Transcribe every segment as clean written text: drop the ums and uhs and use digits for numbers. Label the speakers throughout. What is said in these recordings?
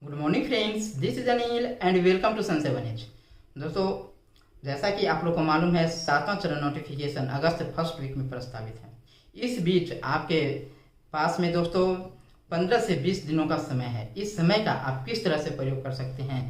Speaker 1: Good morning friends, this is Anil and welcome to sun 7H। दोस्तों, जैसा कि आप लोग को मालूम है, 7वां चरण नोटिफिकेशन अगस्त फर्स्ट वीक में प्रस्तावित है। इस बीच आपके पास में दोस्तों 15 से 20 दिनों का समय है। इस समय का आप किस तरह से प्रयोग कर सकते हैं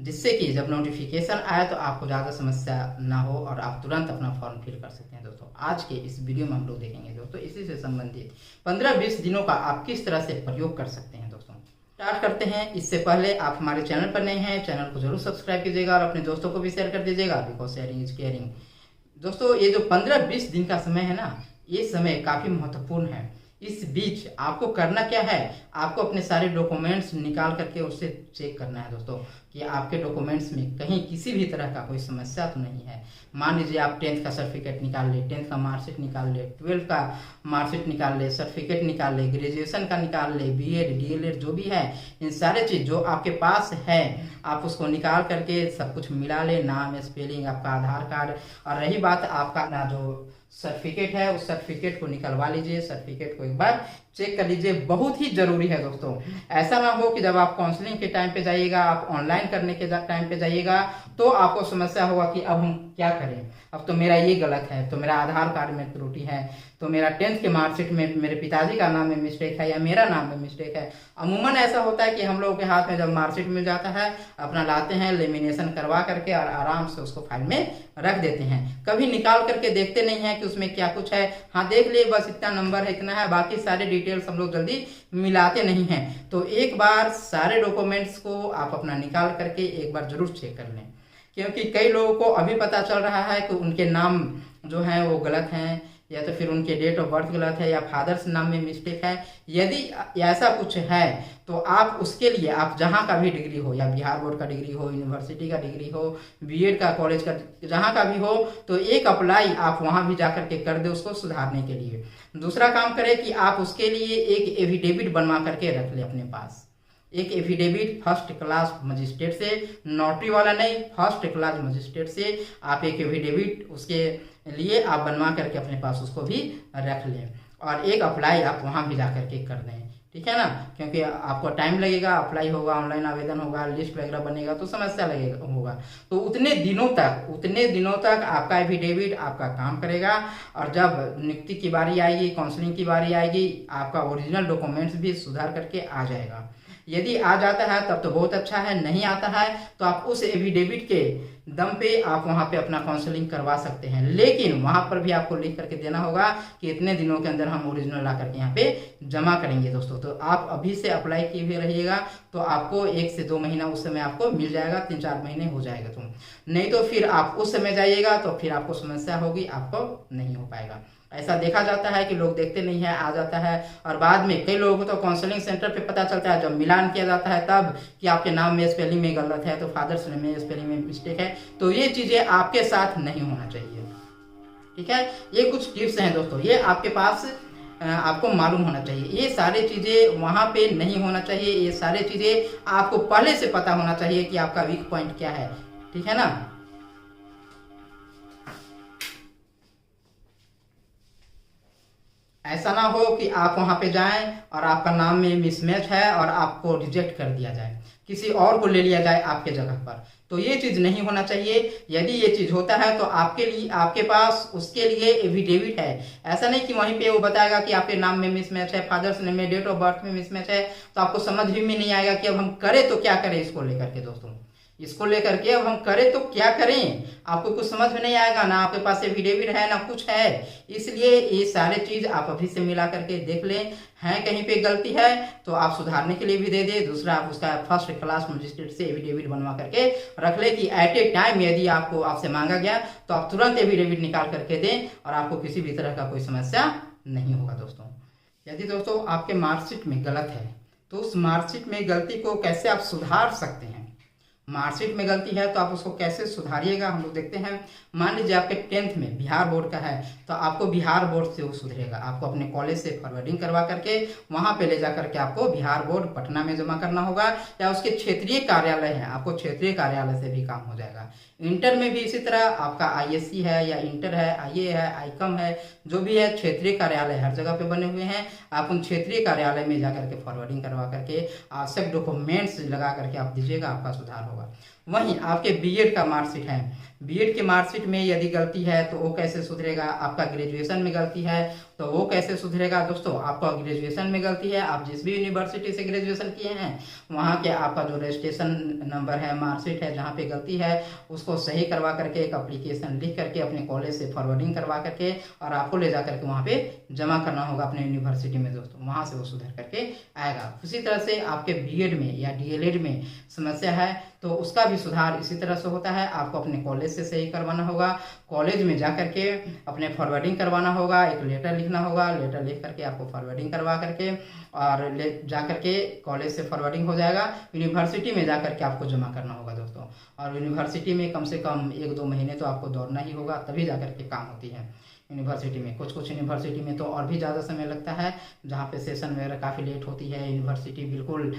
Speaker 1: जिससे कि जब नोटिफिकेशन आए तो आपको ज़्यादा समस्या ना हो और आप तुरंत अपना फॉर्म फिल कर सकते हैं। दोस्तों, आज के इस वीडियो में हम लोग देखेंगे दोस्तों इसी से संबंधित 15-20 दिनों का आप किस तरह से प्रयोग कर सकते हैं। दोस्तों, स्टार्ट करते हैं। इससे पहले आप हमारे चैनल पर नए हैं, चैनल को जरूर सब्सक्राइब कीजिएगा और अपने दोस्तों को भी शेयर कर दीजिएगा, बिकॉज शेयरिंग इज केयरिंग। दोस्तों, ये जो 15-20 दिन का समय है ना, ये समय काफ़ी महत्वपूर्ण है। इस बीच आपको करना क्या है, आपको अपने सारे डॉक्यूमेंट्स निकाल करके उससे चेक करना है दोस्तों कि आपके डॉक्यूमेंट्स में कहीं किसी भी तरह का कोई समस्या तो नहीं है। मान लीजिए आप 10th का सर्टिफिकेट निकाल ले, 10th का मार्कशीट निकाल ले, 12th का मार्कशीट निकाल ले, सर्टिफिकेट निकाल ले, ग्रेजुएशन का निकाल ले, बीएड डीएलएड जो भी है, इन सारे चीज़ जो आपके पास है आप उसको निकाल करके सब कुछ मिला ले, नाम, स्पेलिंग, आपका आधार कार्ड। और रही बात आपका ना जो सर्टिफिकेट है, उस सर्टिफिकेट को निकलवा लीजिए, सर्टिफिकेट को एक बार चेक कर लीजिए, बहुत ही जरूरी है दोस्तों। ऐसा ना हो कि जब आप काउंसलिंग के टाइम पे जाइएगा, आप ऑनलाइन करने के टाइम पे जाइएगा तो आपको समस्या होगा कि अब हम क्या करें, अब तो मेरा ये गलत है, तो मेरा आधार कार्ड में त्रुटि है, तो मेरा 10th के मार्कशीट में मेरे पिताजी का नाम में मिस्टेक है या मेरा नाम में मिस्टेक है। अमूमन ऐसा होता है कि हम लोगों के हाथ में जब मार्कशीट मिल जाता है, अपना लाते हैं, लेमिनेशन करवा करके और आराम से उसको फाइल में रख देते हैं। कभी निकाल करके देखते नहीं है कि उसमें क्या कुछ है। हाँ, देख लिए बस इतना नंबर है, इतना है, बाकी सारे डिटेल्स हम लोग जल्दी मिलाते नहीं हैं। तो एक बार सारे डॉक्यूमेंट्स को आप अपना निकाल करके एक बार जरूर चेक कर लें, क्योंकि कई लोगों को अभी पता चल रहा है कि उनके नाम जो हैं वो गलत हैं, या तो फिर उनके डेट ऑफ बर्थ गलत है, या फादर्स नाम में मिस्टेक है। यदि ऐसा कुछ है तो आप उसके लिए आप जहाँ का भी डिग्री हो, या बिहार बोर्ड का डिग्री हो, यूनिवर्सिटी का डिग्री हो, बीएड का, कॉलेज का, जहाँ का भी हो, तो एक अप्लाई आप वहाँ भी जा करके कर दे उसको सुधारने के लिए। दूसरा काम करें कि आप उसके लिए एक एफिडेविट बनवा करके रख ले अपने पास। एक एफिडेविट फर्स्ट क्लास मजिस्ट्रेट से, नोटरी वाला नहीं, फर्स्ट क्लास मजिस्ट्रेट से आप एक एफिडेविट उसके लिए आप बनवा करके अपने पास उसको भी रख लें, और एक अप्लाई आप वहाँ भी जा करके कर दें, ठीक है ना। क्योंकि आपको टाइम लगेगा, अप्लाई होगा, ऑनलाइन आवेदन होगा, लिस्ट वगैरह बनेगा तो समस्या लगेगा होगा। तो उतने दिनों तक आपका एफिडेविट आपका काम करेगा, और जब नियुक्ति की बारी आएगी, काउंसलिंग की बारी आएगी, आपका ओरिजिनल डॉक्यूमेंट्स भी सुधार करके आ जाएगा। यदि आ जाता है तब तो बहुत अच्छा है, नहीं आता है तो आप उस एफिडेविट के दम पे आप वहाँ पे अपना काउंसलिंग करवा सकते हैं, लेकिन वहाँ पर भी आपको लिख करके देना होगा कि इतने दिनों के अंदर हम ओरिजिनल ला करके यहाँ पे जमा करेंगे दोस्तों। तो आप अभी से अप्लाई किए हुए रहिएगा तो आपको 1 से 2 महीना उस समय आपको मिल जाएगा, 3-4 महीने हो जाएगा। तो नहीं तो फिर आप उस समय जाइएगा तो फिर आपको समस्या होगी, आपको नहीं हो पाएगा। ऐसा देखा जाता है कि लोग देखते नहीं है, आ जाता है, और बाद में कई लोगों को तो काउंसलिंग सेंटर पे पता चलता है, जब मिलान किया जाता है तब कि आपके नाम में स्पेलिंग में गलत है, तो फादर्स नेम में स्पेलिंग में मिस्टेक है। तो ये चीज़ें आपके साथ नहीं होना चाहिए, ठीक है। ये कुछ टिप्स हैं दोस्तों, ये आपके पास आपको मालूम होना चाहिए। ये सारी चीज़ें वहाँ पे नहीं होना चाहिए, ये सारी चीज़ें आपको पहले से पता होना चाहिए कि आपका वीक पॉइंट क्या है, ठीक है ना। ऐसा ना हो कि आप वहाँ पे जाएं और आपका नाम में मिसमैच है और आपको रिजेक्ट कर दिया जाए, किसी और को ले लिया जाए आपके जगह पर। तो ये चीज़ नहीं होना चाहिए। यदि ये चीज़ होता है तो आपके लिए, आपके पास उसके लिए एफिडेविट है। ऐसा नहीं कि वहीं पे वो बताएगा कि आपके नाम में मिसमैच है, फादर्स नेम में, डेट ऑफ बर्थ में मिसमैच है, तो आपको समझ भी में नहीं आएगा कि अब हम करें तो क्या करें। इसको लेकर के दोस्तों, इसको लेकर के अब हम करें तो क्या करें, आपको कुछ समझ में नहीं आएगा, ना आपके पास एफिडेविट है ना कुछ है। इसलिए ये सारे चीज आप अभी से मिला करके देख लें, है कहीं पे गलती है तो आप सुधारने के लिए भी दे दे। दूसरा, आप उसका फर्स्ट क्लास मजिस्ट्रेट से एफिडेविट बनवा करके रख ले कि एट ए टाइम यदि आपको आपसे मांगा गया तो आप तुरंत एफिडेविट निकाल करके दें और आपको किसी भी तरह का कोई समस्या नहीं होगा दोस्तों। यदि दोस्तों आपके मार्कशीट में गलत है तो उस मार्कशीट में गलती को कैसे आप सुधार सकते हैं। मार्कशीट में गलती है तो आप उसको कैसे सुधारिएगा हम लोग देखते हैं। मान लीजिए आपके 10th में बिहार बोर्ड का है तो आपको बिहार बोर्ड से वो सुधरेगा, आपको अपने कॉलेज से फॉरवर्डिंग करवा करके वहाँ पे ले जा करके आपको बिहार बोर्ड पटना में जमा करना होगा, या उसके क्षेत्रीय कार्यालय है आपको क्षेत्रीय कार्यालय से भी काम हो जाएगा। इंटर में भी इसी तरह आपका आईएससी है या इंटर है, आईए है, आईकम है, जो भी है क्षेत्रीय कार्यालय हर जगह पे बने हुए हैं। आप उन क्षेत्रीय कार्यालय में जा करके फॉरवर्डिंग करवा करके आवश्यक डॉक्यूमेंट्स लगा करके आप दीजिएगा, आपका सुधार होगा। वहीं आपके बीएड का मार्कशीट है, बीएड की मार्कशीट में यदि गलती है तो वो कैसे सुधरेगा। आपका ग्रेजुएशन में गलती है तो वो कैसे सुधरेगा। दोस्तों आपका ग्रेजुएशन में गलती है, आप जिस भी यूनिवर्सिटी से ग्रेजुएशन किए हैं वहाँ के आपका जो रजिस्ट्रेशन नंबर है, मार्कशीट है, जहाँ पे गलती है उसको सही करवा करके एक एप्लीकेशन लिख करके अपने कॉलेज से फॉरवर्डिंग करवा करके और आपको ले जा करके वहाँ पे जमा करना होगा अपने यूनिवर्सिटी में। दोस्तों वहाँ से वो सुधर करके आएगा। उसी तरह से आपके बीएड में या डीएलएड में समस्या है तो उसका भी सुधार इसी तरह से होता है। आपको अपने कॉलेज से सही करवाना होगा, कॉलेज में जा करके अपने फॉरवर्डिंग करवाना होगा, एक लेटर लिखना होगा, लेटर लिख करके आपको फॉरवर्डिंग करवा करके और ले जा करके कॉलेज से फॉरवर्डिंग हो जाएगा। यूनिवर्सिटी में जा करके आपको जमा करना होगा दोस्तों, और यूनिवर्सिटी में कम से कम 1-2 महीने तो आपको दौड़ना ही होगा, तभी जा करके काम होती है यूनिवर्सिटी में। कुछ यूनिवर्सिटी में तो और भी ज़्यादा समय लगता है, जहाँ पे सेशन वगैरह काफ़ी लेट होती है, यूनिवर्सिटी बिल्कुल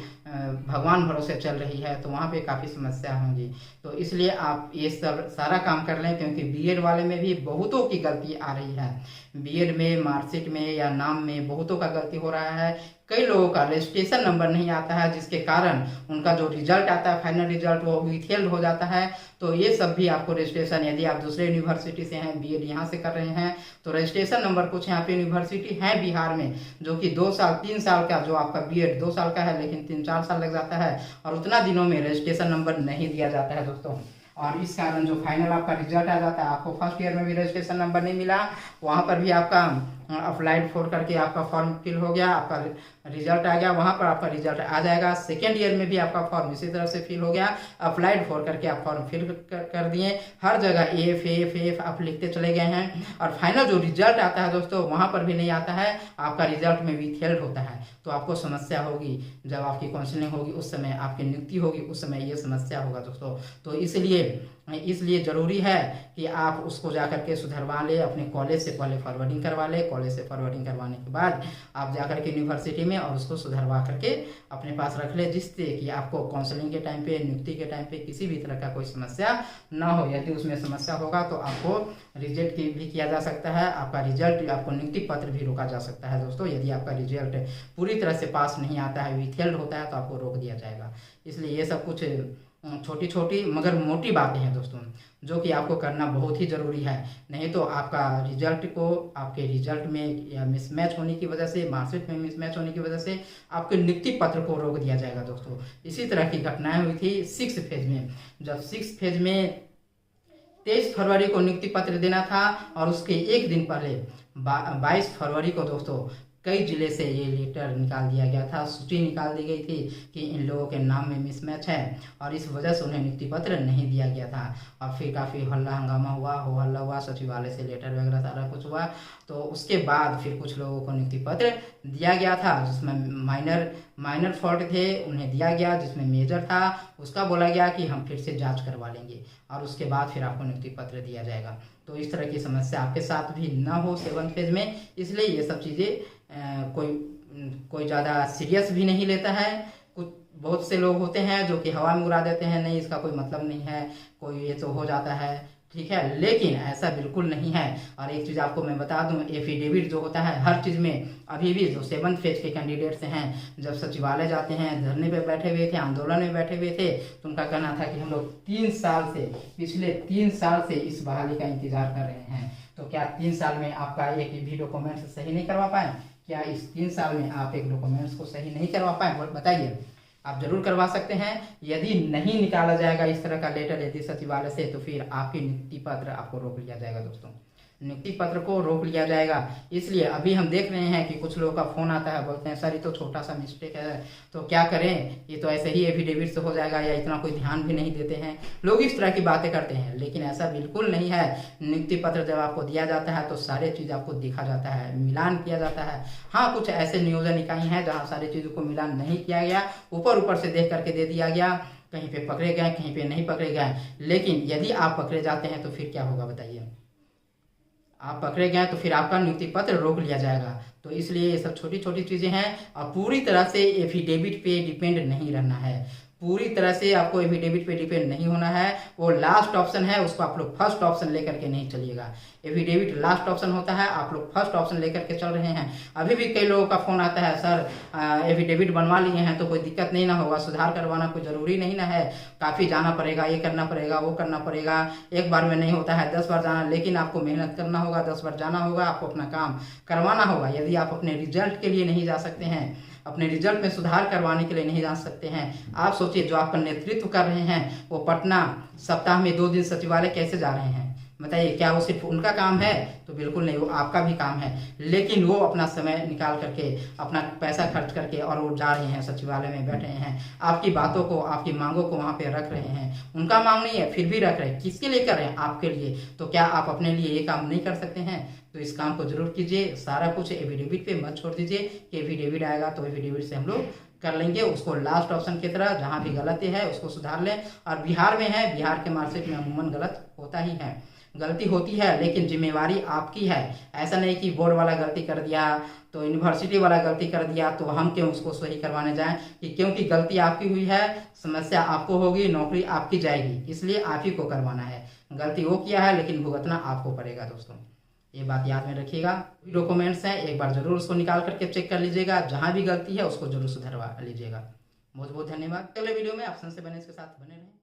Speaker 1: भगवान भरोसे चल रही है तो वहाँ पे काफ़ी समस्या होंगी। तो इसलिए आप ये सब सारा काम कर लें, क्योंकि बीएड वाले में भी बहुतों की गलती आ रही है। बीएड में मार्कशीट में या नाम में बहुतों का गलती हो रहा है। कई लोगों का रजिस्ट्रेशन नंबर नहीं आता है, जिसके कारण उनका जो रिजल्ट आता है, फाइनल रिजल्ट, वो विथहेल्ड हो जाता है। तो ये सब भी आपको रजिस्ट्रेशन, यदि आप दूसरे यूनिवर्सिटी से हैं, बीएड यहाँ से कर रहे हैं तो रजिस्ट्रेशन नंबर कुछ यहाँ पे यूनिवर्सिटी है बिहार में जो कि 2 साल 3 साल का, जो आपका बीएड 2 साल का है लेकिन 3-4 साल लग जाता है और उतना दिनों में रजिस्ट्रेशन नंबर नहीं दिया जाता है दोस्तों। और इस कारण जो फाइनल आपका रिजल्ट आ जाता है, आपको फर्स्ट ईयर में भी रजिस्ट्रेशन नंबर नहीं मिला, वहाँ पर भी आपका अप्लाइड फॉर करके आपका फॉर्म फिल हो गया, आपका रिजल्ट आ गया, वहाँ पर आपका रिजल्ट आ जाएगा। सेकेंड ईयर में भी आपका फॉर्म इसी तरह से फिल हो गया, अप्लाइड फॉर करके आप फॉर्म फिल कर दिए, हर जगह एफ एफ एफ आप लिखते चले गए हैं, और फाइनल जो रिजल्ट आता है दोस्तों वहाँ पर भी नहीं आता है, आपका रिजल्ट में विथहेल्ड होता है। तो आपको समस्या होगी, जब आपकी काउंसलिंग होगी उस समय, आपकी नियुक्ति होगी उस समय ये समस्या होगा दोस्तों। तो इसलिए ज़रूरी है कि आप उसको जा करके सुधरवा ले, अपने कॉलेज से पहले फॉरवर्डिंग करवा ले, कॉलेज से फॉरवर्डिंग करवाने के बाद आप जा करके यूनिवर्सिटी में और उसको सुधरवा करके अपने पास रख ले, जिससे कि आपको काउंसलिंग के टाइम पे, नियुक्ति के टाइम पे किसी भी तरह का कोई समस्या ना हो। यदि उसमें समस्या होगा तो आपको रिजेक्ट भी किया जा सकता है, आपका रिजल्ट, आपको नियुक्ति पत्र भी रोका जा सकता है दोस्तों। यदि आपका रिजल्ट पूरी तरह से पास नहीं आता है, विथहेल्ड होता है, तो आपको रोक दिया जाएगा। इसलिए ये सब कुछ छोटी छोटी मगर मोटी बातें हैं दोस्तों, जो कि आपको करना बहुत ही ज़रूरी है। नहीं तो आपका रिजल्ट को, आपके रिजल्ट में या मिसमैच होने की वजह से, मार्कशीट में मिसमैच होने की वजह से आपके नियुक्ति पत्र को रोक दिया जाएगा दोस्तों। इसी तरह की घटनाएं हुई थी 6 फेज में, जब 6 फेज में 23 फरवरी को नियुक्ति पत्र देना था और उसके एक दिन पहले 22 फरवरी को दोस्तों कई जिले से ये लेटर निकाल दिया गया था, सूची निकाल दी गई थी कि इन लोगों के नाम में मिसमैच है, और इस वजह से उन्हें नियुक्ति पत्र नहीं दिया गया था। और फिर काफ़ी हल्ला हंगामा हुआ, हो हल्ला हुआ, सचिवालय से लेटर वगैरह सारा कुछ हुआ। तो उसके बाद फिर कुछ लोगों को नियुक्ति पत्र दिया गया था, जिसमें माइनर फॉल्ट थे उन्हें दिया गया, जिसमें मेजर था उसका बोला गया कि हम फिर से जाँच करवा लेंगे और उसके बाद फिर आपको नियुक्ति पत्र दिया जाएगा। तो इस तरह की समस्या आपके साथ भी ना हो 7 फेज में, इसलिए ये सब चीज़ें कोई ज़्यादा सीरियस भी नहीं लेता है। कुछ बहुत से लोग होते हैं जो कि हवा में उड़ा देते हैं, नहीं इसका कोई मतलब नहीं है, कोई ये तो हो जाता है, ठीक है, लेकिन ऐसा बिल्कुल नहीं है। और एक चीज़ आपको मैं बता दूं, एफिडेविट जो होता है हर चीज़ में, अभी भी जो 7 फेज के कैंडिडेट्स हैं जब सचिवालय जाते हैं, धरने पे बैठे हुए थे, आंदोलन में बैठे हुए थे, तो उनका कहना था कि हम लोग 3 साल से, पिछले 3 साल से इस बहाली का इंतजार कर रहे हैं। तो क्या 3 साल में आपका एक भी डॉक्यूमेंट्स सही नहीं करवा पाए? क्या इस 3 साल में आप एक डॉक्यूमेंट्स को सही नहीं करवा पाए? बताइए। आप जरूर करवा सकते हैं। यदि नहीं निकाला जाएगा इस तरह का लेटर यदि सचिवालय से, तो फिर आपकी नियुक्ति पत्र आपको रोक लिया जाएगा दोस्तों, नियुक्ति पत्र को रोक लिया जाएगा। इसलिए अभी हम देख रहे हैं कि कुछ लोगों का फोन आता है, बोलते हैं सर ये तो छोटा सा मिस्टेक है, तो क्या करें, ये तो ऐसे ही एफिडेविट से हो जाएगा, या इतना कोई ध्यान भी नहीं देते हैं। लोग इस तरह की बातें करते हैं, लेकिन ऐसा बिल्कुल नहीं है। नियुक्ति पत्र जब आपको दिया जाता है तो सारे चीज़ आपको देखा जाता है, मिलान किया जाता है। हाँ, कुछ ऐसे नियोजन इकाई हैं जहाँ सारी चीज़ों को मिलान नहीं किया गया, ऊपर से देख करके दे दिया गया, कहीं पे पकड़े गए, कहीं पे नहीं पकड़े गए। लेकिन यदि आप पकड़े जाते हैं तो फिर क्या होगा बताइए? आप पकड़े गए तो फिर आपका नियुक्ति पत्र रोक लिया जाएगा। तो इसलिए ये सब छोटी छोटी चीज़ें हैं और पूरी तरह से एफिडेविट पे डिपेंड नहीं रहना है। पूरी तरह से आपको एफिडेविट पे डिपेंड नहीं होना है। वो लास्ट ऑप्शन है, उसको आप लोग फर्स्ट ऑप्शन लेकर के नहीं चलिएगा। एफिडेविट लास्ट ऑप्शन होता है, आप लोग फर्स्ट ऑप्शन लेकर के चल रहे हैं। अभी भी कई लोगों का फोन आता है, सर एफिडेविट बनवा लिए हैं तो कोई दिक्कत नहीं ना होगा, सुधार करवाना कोई ज़रूरी नहीं ना है, काफ़ी जाना पड़ेगा, ये करना पड़ेगा, वो करना पड़ेगा, एक बार में नहीं होता है, 10 बार जाना। लेकिन आपको मेहनत करना होगा, 10 बार जाना होगा, आपको अपना काम करवाना होगा। यदि आप अपने रिजल्ट के लिए नहीं जा सकते हैं, अपने रिजल्ट में सुधार करवाने के लिए नहीं जा सकते हैं, आप सोचिए जो आपका नेतृत्व कर रहे हैं वो पटना सप्ताह में 2 दिन सचिवालय कैसे जा रहे हैं? बताइए, क्या वो सिर्फ उनका काम है? तो बिल्कुल नहीं, वो आपका भी काम है। लेकिन वो अपना समय निकाल करके, अपना पैसा खर्च करके और वो जा रहे हैं, सचिवालय में बैठे हैं, आपकी बातों को, आपकी मांगों को वहाँ पे रख रहे हैं। उनका मांग नहीं है फिर भी रख रहे हैं। किसके लिए कर रहे हैं? आपके लिए। तो क्या आप अपने लिए ये काम नहीं कर सकते हैं? तो इस काम को जरूर कीजिए। सारा कुछ एफिडेविट पे मत छोड़ दीजिए कि एफिडेविट आएगा तो एफिडेविट से हम लोग कर लेंगे। उसको लास्ट ऑप्शन की तरह, जहाँ भी गलती है उसको सुधार लें। और बिहार में है, बिहार के मार्कशीट में अमूमन गलत होता ही है, गलती होती है, लेकिन जिम्मेवारी आपकी है। ऐसा नहीं कि बोर्ड वाला गलती कर दिया तो यूनिवर्सिटी वाला गलती कर दिया तो हम क्यों उसको सही करवाने जाएं, कि क्योंकि गलती आपकी हुई है, समस्या आपको होगी, नौकरी आपकी जाएगी, इसलिए आप ही को करवाना है। गलती वो किया है लेकिन भुगतना आपको पड़ेगा। दोस्तों ये बात याद में रखिएगा। डॉक्यूमेंट्स हैं, एक बार जरूर उसको निकाल करके चेक कर लीजिएगा, जहां भी गलती है उसको जरूर सुधरवा लीजिएगा। बहुत बहुत धन्यवाद। अगले वीडियो में आप संजय बने के साथ बने रहें।